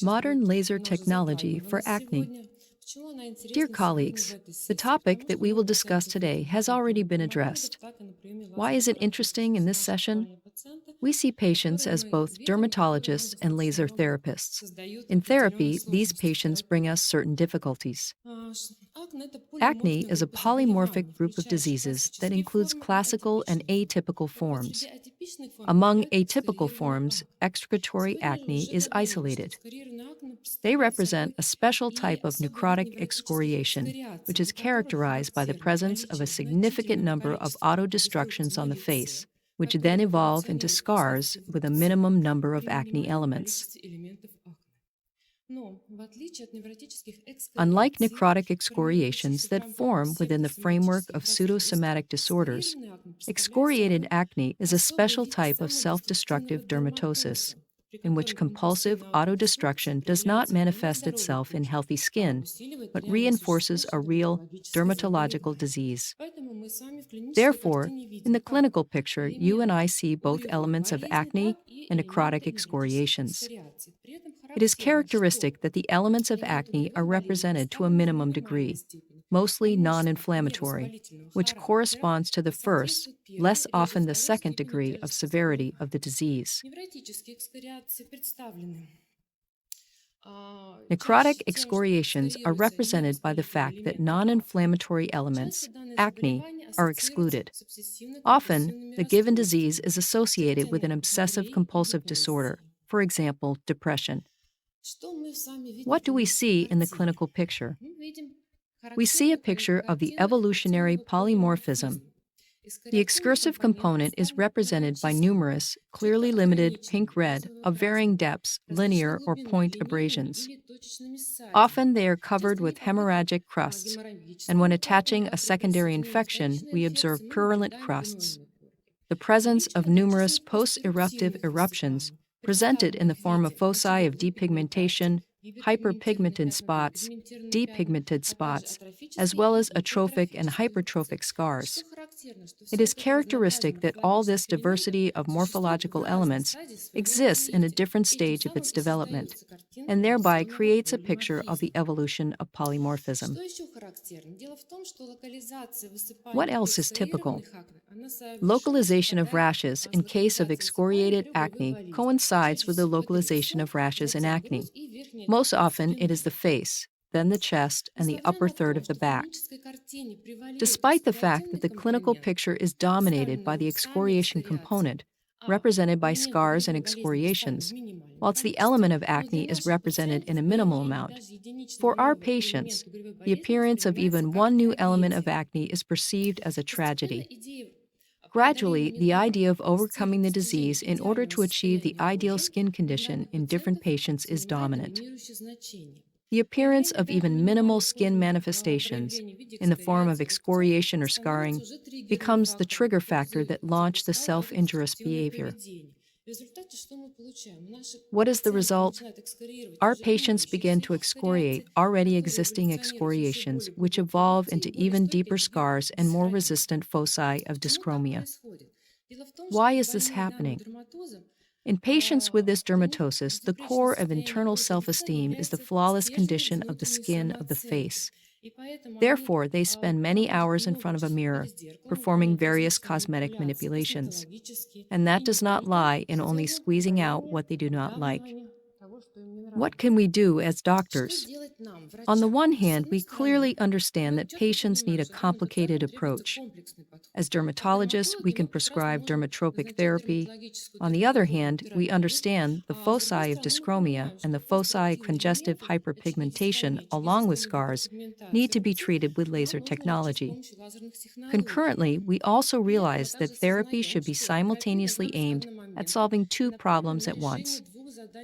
Modern laser technology for acne. Dear colleagues, the topic that we will discuss today has already been addressed. Why is it interesting in this session? We see patients as both dermatologists and laser therapists. In therapy, these patients bring us certain difficulties. Acne is a polymorphic group of diseases that includes classical and atypical forms. Among atypical forms, excretory acne is isolated. They represent a special type of necrotic excoriation, which is characterized by the presence of a significant number of autodestructions on the face, which then evolve into scars with a minimum number of acne elements. Unlike necrotic excoriations that form within the framework of pseudosomatic disorders, excoriated acne is a special type of self-destructive dermatosis, in which compulsive autodestruction does not manifest itself in healthy skin, but reinforces a real dermatological disease. Therefore, in the clinical picture, you and I see both elements of acne and necrotic excoriations. It is characteristic that the elements of acne are represented to a minimum degree, mostly non-inflammatory, which corresponds to the first, less often the second degree of severity of the disease. Necrotic excoriations are represented by the fact that non-inflammatory elements, acne, are excluded. Often, the given disease is associated with an obsessive-compulsive disorder, for example, depression. What do we see in the clinical picture? We see a picture of the evolutionary polymorphism. The excursive component is represented by numerous, clearly limited pink-red of varying depths, linear or point abrasions. Often they are covered with hemorrhagic crusts, and when attaching a secondary infection, we observe purulent crusts. The presence of numerous post-eruptive eruptions presented in the form of foci of depigmentation, hyperpigmented spots, depigmented spots, as well as atrophic and hypertrophic scars. It is characteristic that all this diversity of morphological elements exists in a different stage of its development, and thereby creates a picture of the evolution of polymorphism. What else is typical? Localization of rashes in case of excoriated acne coincides with the localization of rashes in acne. Most often, it is the face, then the chest, and the upper third of the back. Despite the fact that the clinical picture is dominated by the excoriation component, represented by scars and excoriations, whilst the element of acne is represented in a minimal amount. For our patients, the appearance of even one new element of acne is perceived as a tragedy. Gradually, the idea of overcoming the disease in order to achieve the ideal skin condition in different patients is dominant. The appearance of even minimal skin manifestations, in the form of excoriation or scarring, becomes the trigger factor that launched the self-injurious behavior. What is the result? Our patients begin to excoriate already existing excoriations, which evolve into even deeper scars and more resistant foci of dyschromia. Why is this happening? In patients with this dermatosis, the core of internal self-esteem is the flawless condition of the skin of the face. Therefore, they spend many hours in front of a mirror, performing various cosmetic manipulations. And that does not lie in only squeezing out what they do not like. What can we do as doctors? On the one hand, we clearly understand that patients need a complicated approach. As dermatologists, we can prescribe dermatropic therapy. On the other hand, we understand the foci of dyschromia and the foci of congestive hyperpigmentation, along with scars, need to be treated with laser technology. Concurrently, we also realize that therapy should be simultaneously aimed at solving two problems at once.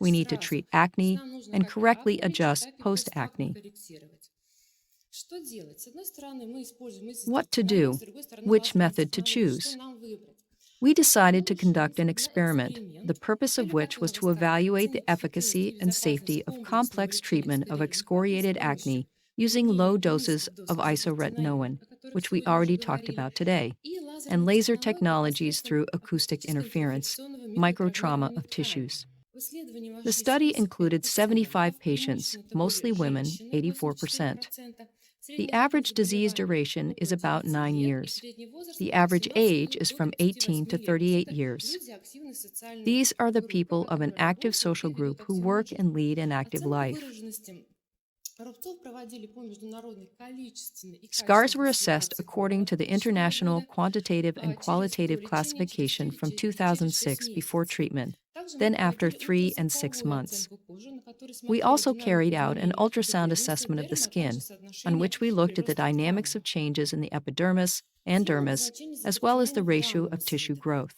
We need to treat acne and correctly adjust post-acne. What to do? Which method to choose? We decided to conduct an experiment, the purpose of which was to evaluate the efficacy and safety of complex treatment of excoriated acne using low doses of isotretinoin. which we already talked about today, and laser technologies through acoustic interference, microtrauma of tissues. The study included 75 patients, mostly women, 84%. The average disease duration is about 9 years. The average age is from 18 to 38 years. These are the people of an active social group who work and lead an active life. Scars were assessed according to the International Quantitative and Qualitative Classification from 2006 before treatment, then after 3 and 6 months. We also carried out an ultrasound assessment of the skin, on which we looked at the dynamics of changes in the epidermis and dermis, as well as the ratio of tissue growth.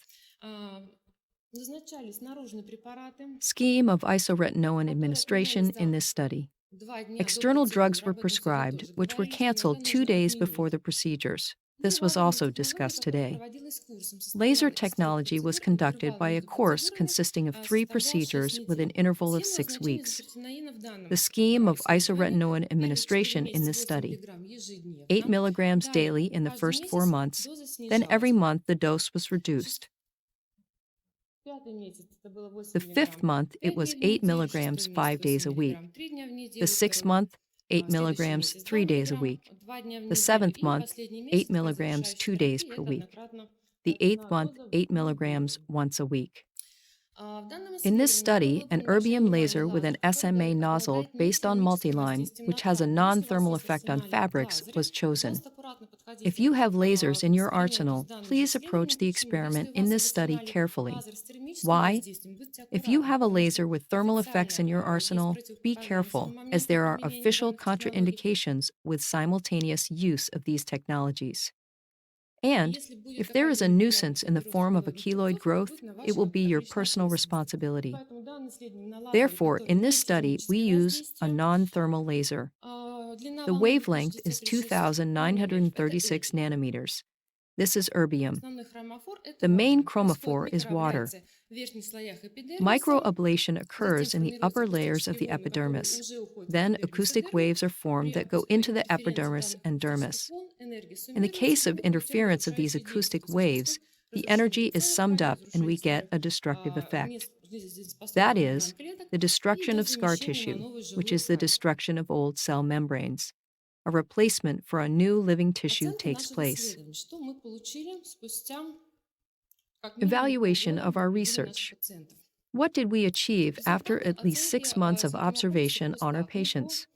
Scheme of isotretinoin administration in this study. External drugs were prescribed, which were canceled 2 days before the procedures. This was also discussed today. Laser technology was conducted by a course consisting of 3 procedures with an interval of 6 weeks. The scheme of isotretinoin administration in this study: 8 milligrams daily in the first 4 months, then every month the dose was reduced. The 5th month, it was 8 milligrams 5 days a week. The 6th month, 8 milligrams 3 days a week. The 7th month, 8 milligrams 2 days per week. The 8th month, 8 milligrams once a week. In this study, an erbium laser with an SMA nozzle based on multiline, which has a non-thermal effect on fabrics, was chosen. If you have lasers in your arsenal, please approach the experiment in this study carefully. Why? If you have a laser with thermal effects in your arsenal, be careful, as there are official contraindications with simultaneous use of these technologies. And if there is a nuisance in the form of a keloid growth, it will be your personal responsibility. Therefore, in this study, we use a non-thermal laser. The wavelength is 2,936 nanometers. This is erbium. The main chromophore is water. Microablation occurs in the upper layers of the epidermis. Then acoustic waves are formed that go into the epidermis and dermis. In the case of interference of these acoustic waves, the energy is summed up and we get a destructive effect. That is, the destruction of scar tissue, which is the destruction of old cell membranes. A replacement for a new living tissue takes place. Evaluation of our research. What did we achieve after at least 6 months of observation on our patients?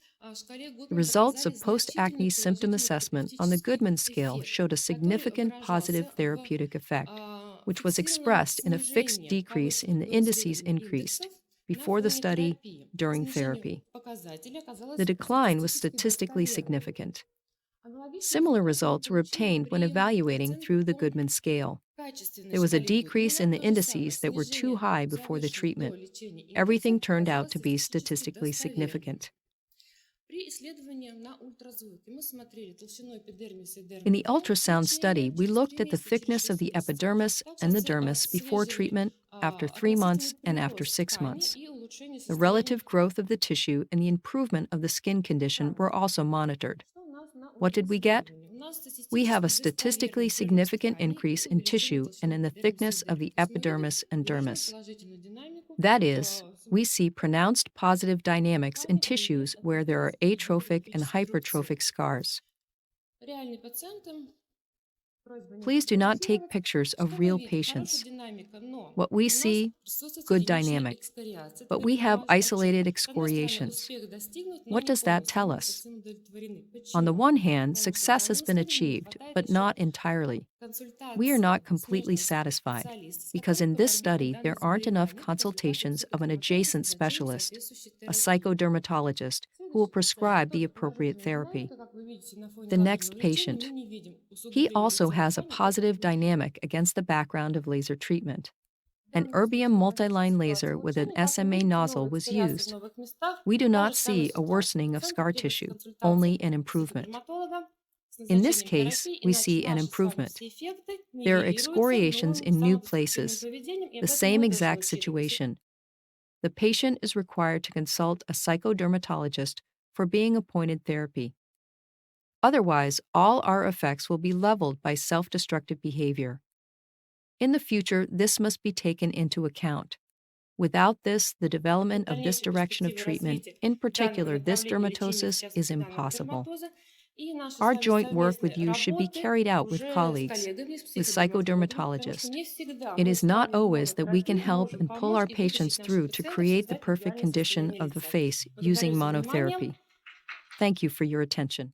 The results of post-acne symptom assessment on the Goodman scale showed a significant positive therapeutic effect, which was expressed in a fixed decrease in the indices increased before the study, during therapy. The decline was statistically significant. Similar results were obtained when evaluating through the Goodman scale. There was a decrease in the indices that were too high before the treatment. Everything turned out to be statistically significant. In the ultrasound study, we looked at the thickness of the epidermis and the dermis before treatment, after 3 months, and after 6 months. The relative growth of the tissue and the improvement of the skin condition were also monitored. What did we get? We have a statistically significant increase in tissue and in the thickness of the epidermis and dermis. That is, we see pronounced positive dynamics in tissues where there are atrophic and hypertrophic scars. Please do not take pictures of real patients. What we see, good dynamic. But we have isolated excoriations. What does that tell us? On the one hand, success has been achieved, but not entirely. We are not completely satisfied, because in this study there aren't enough consultations of an adjacent specialist, a psychodermatologist, who will prescribe the appropriate therapy. The next patient. He also has a positive dynamic against the background of laser treatment. An erbium multiline laser with an SMA nozzle was used. We do not see a worsening of scar tissue, only an improvement. In this case, we see an improvement. There are excoriations in new places, the same exact situation. The patient is required to consult a psychodermatologist for being appointed therapy. Otherwise, all our effects will be leveled by self destructive behavior. In the future, this must be taken into account. Without this, the development of this Дальнейшие direction of перспективы treatment, развития in данных particular this направлений лечения dermatosis, is связочно-эпителиального impossible. дерматоза и наши с Our вами joint work совместной with you should be работы carried out with уже с colleagues, коллегами, с with психодерматологами, потому что psychodermatologists. не всегда It мы is с not вами в always that we can монотерапии help можем and pull помочь our и patients вытащить наших through to пациентов create the создать perfect идеальное condition состояние of the лица. face Благодарю using за внимание. monotherapy. Thank you for your attention.